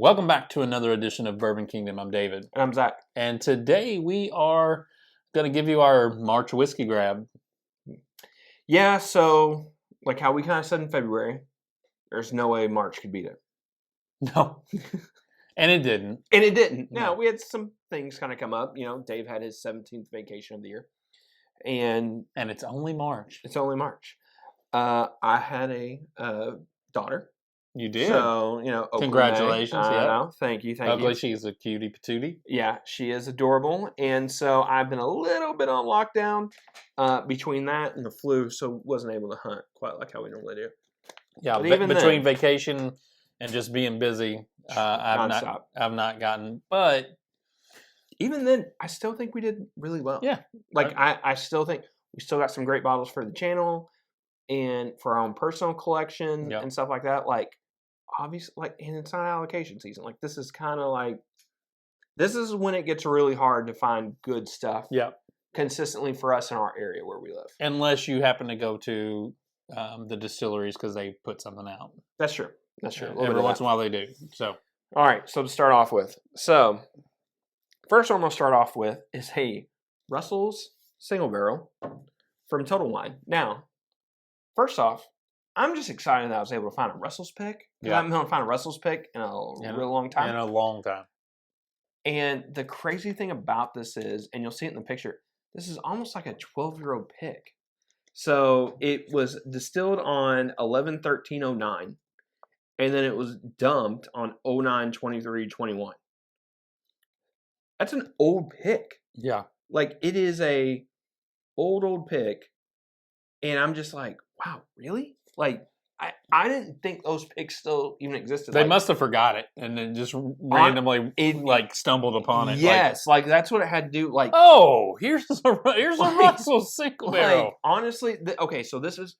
Welcome back to another edition of Bourbon Kingdom. I'm David. And I'm Zach. And today we are going to give you our March whiskey grab. Yeah, so like how we kind of said in February, there's no way March could beat it. No. And it didn't. And it didn't. No. No, we had some things kind of come up. You know, Dave had his 17th vacation of the year. And it's only March. It's only March. I had a daughter. You did? So, you know, congratulations. I know. Thank you. Hopefully she's a cutie patootie. Yeah, she is adorable. And so I've been a little bit on lockdown between that and the flu, so wasn't able to hunt quite like how we normally do. Yeah, between vacation and just being busy, I've not gotten. But even then, I still think we did really well. Yeah. Like, I still think we still got some great bottles for the channel and for our own personal collection and stuff like that. Like, obviously, like, and it's not allocation season. Like, this is kind of like, this is when it gets really hard to find good stuff consistently for us in our area where we live. Unless you happen to go to the distilleries because they put something out. That's true. That's true. Every once in a while they do. So, all right. So to start off with, first one I'm gonna start off with is Russell's Single Barrel from Total Wine. Now, first off, I'm just excited that I was able to find a Russell's pick. I haven't been able to find a Russell's pick in a real long time. In a long time. And the crazy thing about this is, and you'll see it in the picture, this is almost like a 12-year-old pick. So it was distilled on 11/13/09, and then it was dumped on 09/23/21. That's an old pick. Yeah. Like, it is a old pick, and I'm just like, wow, really? Like, I didn't think those picks still even existed. They must have forgot it and then just randomly stumbled upon it. Yes, like that's what it had to do. Like, oh, here's a Russell Single Barrel. Like, honestly, okay, so this is,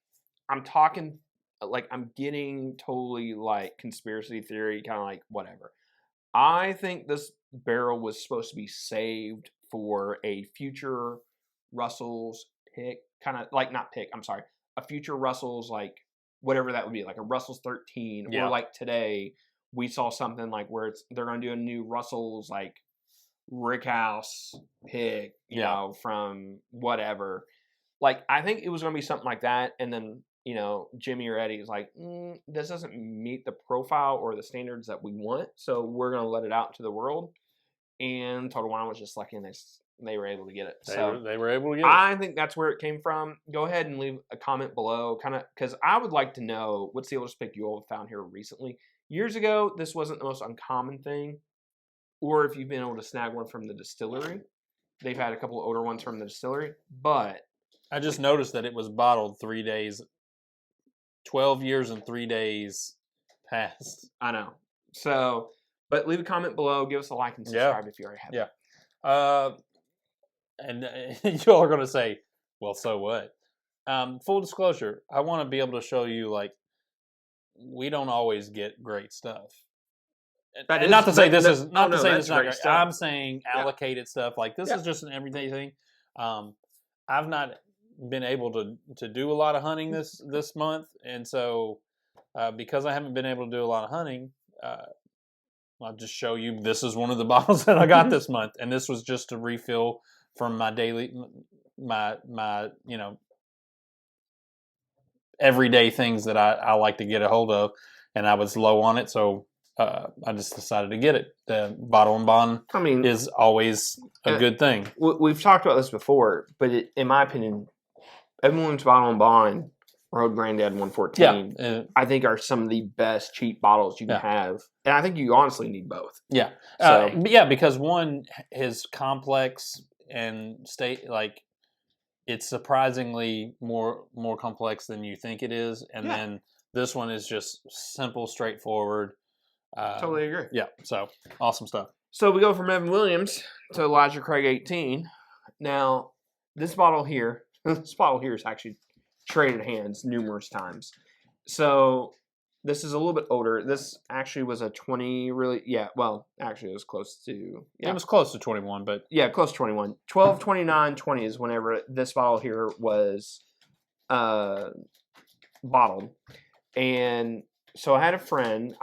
I'm talking, like, I'm getting totally like conspiracy theory, kind of like whatever. I think this barrel was supposed to be saved for a future Russell's pick, kind of like, not pick, I'm sorry, a future Russell's, like, whatever that would be, like a Russell's 13, or like today we saw something like where they're going to do a new Russell's like Rickhouse pick, you know, from whatever. Like, I think it was going to be something like that, and then, you know, Jimmy or Eddie is like, this doesn't meet the profile or the standards that we want, so we're going to let it out to the world. And Total Wine was just lucky, and they were able to get it. They were able to get it. I think that's where it came from. Go ahead and leave a comment below, kind of, because I would like to know what's the oldest pick you all found here recently. Years ago, this wasn't the most uncommon thing, or if you've been able to snag one from the distillery. They've had a couple of older ones from the distillery, but I just noticed that it was bottled 3 days, 12 years and 3 days past. I know. So, but leave a comment below, give us a like and subscribe if you already have it. Yeah. And you all are going to say, well, so what? Full disclosure, I want to be able to show you, like, we don't always get great stuff. And not to say this is not great. I'm saying allocated stuff. Like, this is just an everyday thing. I've not been able to do a lot of hunting this month, and so because I haven't been able to do a lot of hunting, I'll just show you. This is one of the bottles that I got this month, and this was just to refill from my daily, my you know, everyday things that I like to get a hold of, and I was low on it, so I just decided to get it. The Bottle and Bond, I mean, is always a good thing. We've talked about this before, but in my opinion, Evan Williams Bottle and Bond, Road Granddad 114, I think are some of the best cheap bottles you can have, and I think you honestly need both. Yeah, because one is complex and it's surprisingly more complex than you think it is, and then this one is just simple, straightforward. Totally agree. Yeah, so awesome stuff. So we go from Evan Williams to Elijah Craig 18. Now, this bottle here is actually traded hands numerous times. So this is a little bit older. This actually was a 20, really, actually it was close to, It was close to 21, but. Yeah, close to 21. 12, 29, 20 is whenever this bottle here was bottled. And So I had a friend.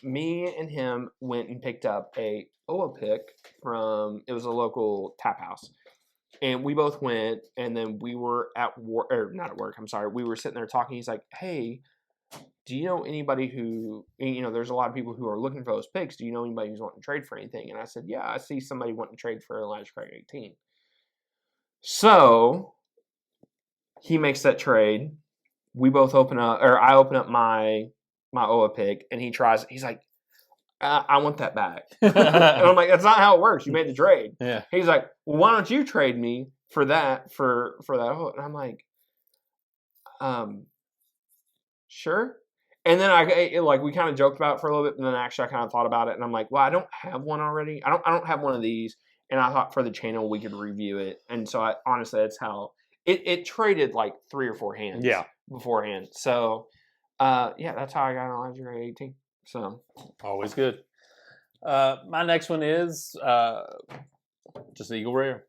Me and him went and picked up a Oa pick from. It was a local tap house, and we both went. And then we were at work, or not at work. I'm sorry. We were sitting there talking. He's like, "Hey, do you know anybody who? There's a lot of people who are looking for those picks. Do you know anybody who's wanting to trade for anything?" And I said, "Yeah, I see somebody wanting to trade for Elijah Craig 18." So he makes that trade. We both open up, or I open up my Oa pick, and he tries. He's like, I want that back. And I'm like, that's not how it works. You made the trade. Yeah. He's like, well, why don't you trade me for that for that Oa? And I'm like, sure. And then we kind of joked about it for a little bit, and then actually I kind of thought about it, and I'm like, well, I don't have one already. I don't have one of these, and I thought for the channel we could review it, and so honestly that's how it traded like 3 or 4 hands. Yeah. Beforehand. So, that's how I got an Elijah Craig 18. So, always good. My next one is just Eagle Rare.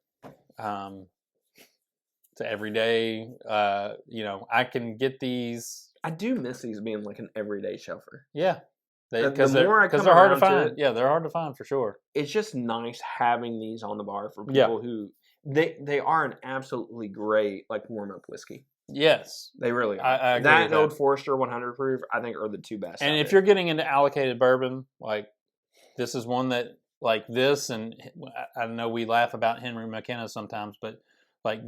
It's everyday. I can get these. I do miss these being like an everyday shelfer. Yeah, because they're hard to find. Yeah, they're hard to find for sure. It's just nice having these on the bar for people who they are an absolutely great like warm up whiskey. Yes, they really are. I agree that with and Old Forester 100 proof, I think, are the two best. And if you're getting into allocated bourbon, like this is one that like this, and I know we laugh about Henry McKenna sometimes, but like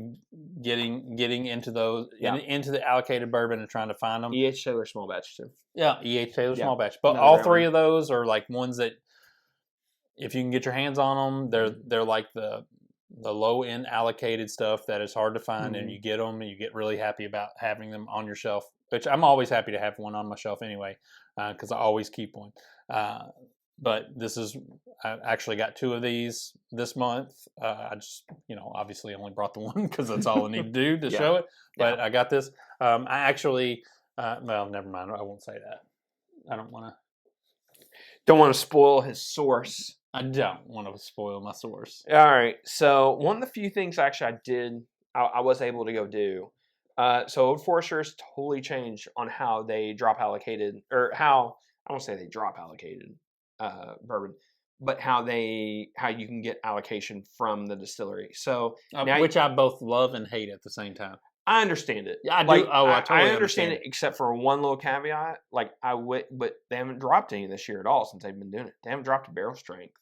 getting into those into the allocated bourbon and trying to find them. E.H. Taylor small batch too. Yeah, E.H. Taylor small batch, but all three of those are like ones that if you can get your hands on them, they're like the low end allocated stuff that is hard to find, and you get them and you get really happy about having them on your shelf, which I'm always happy to have one on my shelf anyway, because I always keep one. But I actually got 2 of these this month. I just, obviously only brought the one because that's all I need to do to show it. But I got this. I actually, well, never mind. I won't say that. I don't want to spoil his source. I don't want to spoil my source. All right. So one of the few things actually I was able to go do. So Old Forester's totally changed on how they drop allocated, or how, I won't say they drop allocated bourbon, but how you can get allocation from the distillery. So which I both love and hate at the same time. I understand it. Yeah, I do. I totally understand it, except for one little caveat. Like but they haven't dropped any this year at all since they've been doing it. They haven't dropped a barrel strength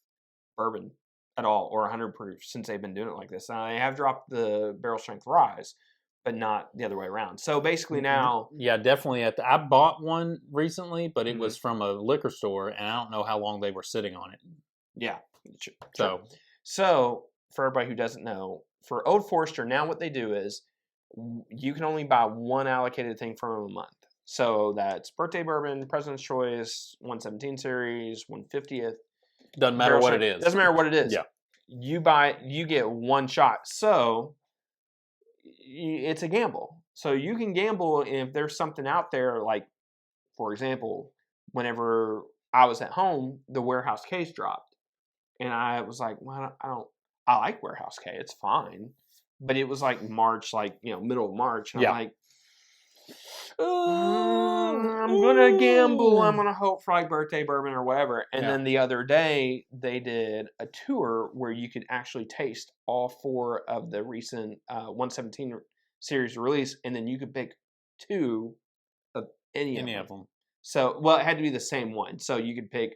bourbon at all, or 100 proof, since they've been doing it like this. Now, they have dropped the barrel strength rise, but not the other way around. So basically now, yeah, definitely. I bought one recently, but it was from a liquor store, and I don't know how long they were sitting on it. Yeah. So for everybody who doesn't know, for Old Forester, now what they do is you can only buy one allocated thing from them a month. So that's birthday bourbon, President's Choice, 117 series, 150th. Doesn't matter what it is. Doesn't matter what it is. Yeah. You get one shot. So it's a gamble. So you can gamble if there's something out there, like, for example, whenever I was at home, the Warehouse case dropped. And I was like, well, I like Warehouse K. It's fine. But it was like March, middle of March. And I'm like, I'm going to gamble. I'm going to hope for like birthday bourbon or whatever. And then the other day, they did a tour where you could actually taste all 4 of the recent 117 series release. And then you could pick 2 of any of them. So, well, it had to be the same one. So you could pick,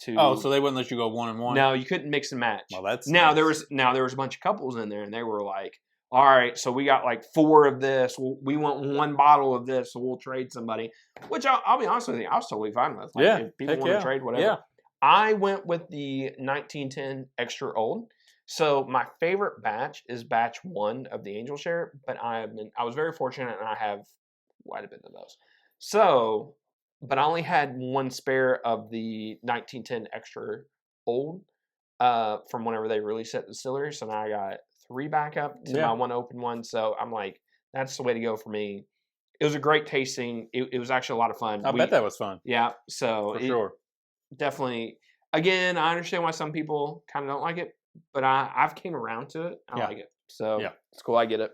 2. Oh, so they wouldn't let you go 1 and 1? No, you couldn't mix and match. Well, that's now there was a bunch of couples in there, and they were like, all right, so we got like 4 of this. We want 1 bottle of this, so we'll trade somebody. Which I'll be honest with you, I was totally fine with. Like, if people want to trade, whatever. Yeah. I went with the 1910 Extra Old. So my favorite batch is batch 1 of the Angel Share, but I was very fortunate, and I have quite a bit of those. So, but I only had 1 spare of the 1910 Extra Old from whenever they released it at the distillery. So now I got 3 back up to my 1 open one. So I'm like, that's the way to go for me. It was a great tasting. It was actually a lot of fun. I bet that was fun. Yeah. So for sure. Definitely. Again, I understand why some people kind of don't like it, but I've came around to it. I like it. So it's cool. I get it.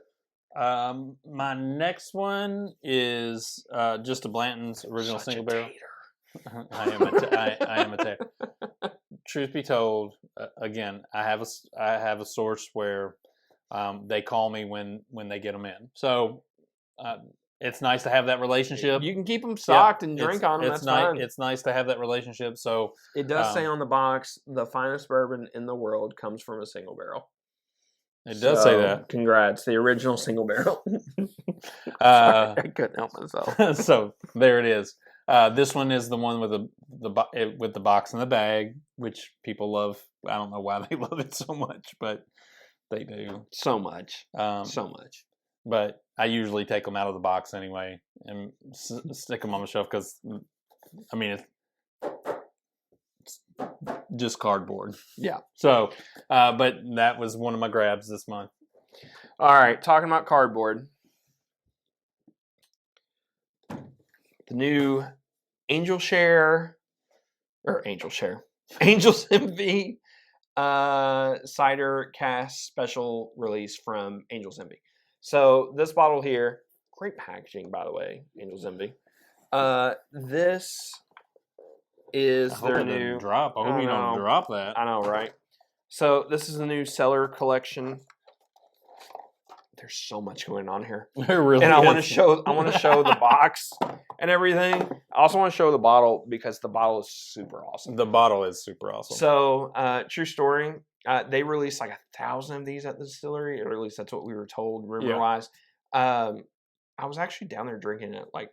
My next one is just a Blanton's original Such single a barrel. tater. I am a tater. Truth be told, again, I have a source where they call me when they get them in. So it's nice to have that relationship. You can keep them stocked and It's- drink on them. It's That's nice. fine. It's nice to have that relationship. So It does say on the box, the finest bourbon in the world comes from a single barrel. it does say that. Congrats, the original single barrel. Uh, I couldn't help myself. so there it is. This one is the one with the box and the bag, which people love. I don't know why they love it so much, but they do. So much. Um, So much. but I usually take them out of the box anyway and stick them on the shelf because, I mean, it's just cardboard. Yeah. So, but that was one of my grabs this month. All right, talking about cardboard. The new Angel's Envy cider cask special release from Angel's Envy. So this bottle here, great packaging, by the way, Angel's Envy. This is their new drop. I hope you don't drop that. I know, right? So this is the new Cellar Collection. There's so much going on here. There really and is. I want to show the box and everything. I also want to show the bottle because the bottle is super awesome. The bottle is super awesome. So, true story. They released like 1,000 of these at the distillery, or at least that's what we were told, rumor-wise. I was actually down there drinking it, like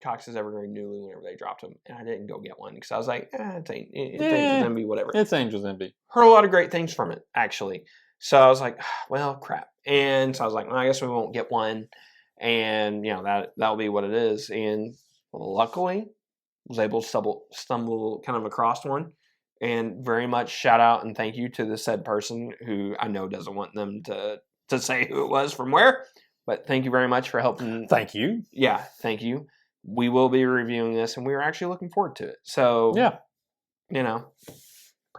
Cox's Evergreen Newly whenever they dropped them, and I didn't go get one because I was like, it's Angel's Envy, whatever. It's Angel's Envy. Heard a lot of great things from it, actually. So I was like, well, crap. And so I was like, well, I guess we won't get one. And, that'll be what it is. And luckily, was able to stumble kind of across one. And very much shout out and thank you to the said person who I know doesn't want them to say who it was from where. But thank you very much for helping. Thank you. Yeah, thank you. We will be reviewing this, and we are actually looking forward to it. So, yeah.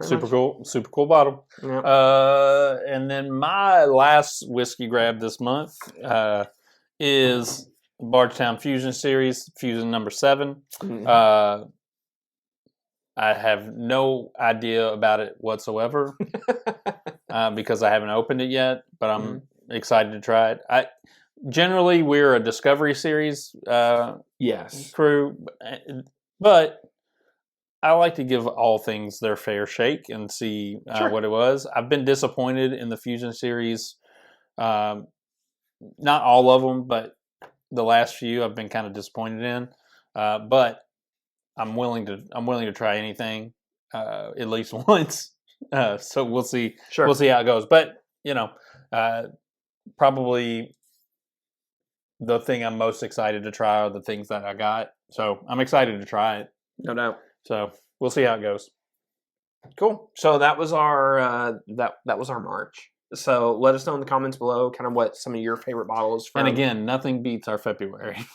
Super cool bottle. Yeah. And then my last whiskey grab this month is Bardstown Fusion Series, Fusion number 7. Mm-hmm. I have no idea about it whatsoever because I haven't opened it yet, but I'm excited to try it. Generally, we're a Discovery Series crew, but I like to give all things their fair shake and see what it was. I've been disappointed in the Fusion Series. Not all of them, but the last few I've been kind of disappointed in. But I'm willing to try anything at least once. So we'll see. Sure. We'll see how it goes. But probably the thing I'm most excited to try are the things that I got. So I'm excited to try it. No doubt. So we'll see how it goes. Cool. So that was our that was our March. So let us know in the comments below kind of what some of your favorite bottles from. And again, nothing beats our February.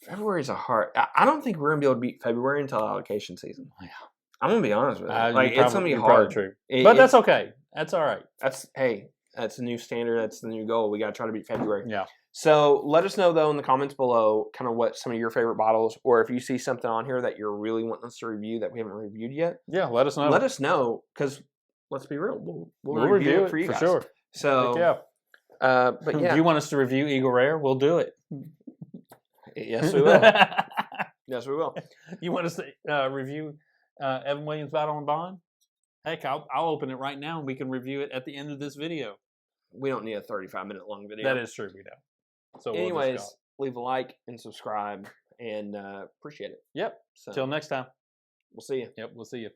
February's a hard. I don't think we're gonna be able to beat February until allocation season. Yeah. I'm gonna be honest with you. It's gonna be hard. Probably true. But that's okay. That's all right. That's a new standard. That's the new goal. We gotta try to beat February. Yeah. So let us know though in the comments below kind of what some of your favorite bottles, or if you see something on here that you're really wanting us to review that we haven't reviewed yet. Yeah, let us know. Let us know because let's be real, we'll review it for you guys. sure. So but yeah, if you want us to review Eagle Rare, we'll do it. Yes, we will. Yes, we will. You want us to review Evan Williams' Battle and Bond? Heck, I'll open it right now and we can review it at the end of this video. We don't need a 35-minute long video. That is true, we don't. So anyways, leave a like and subscribe and appreciate it. Yep. So, till next time. We'll see you. Yep, we'll see you.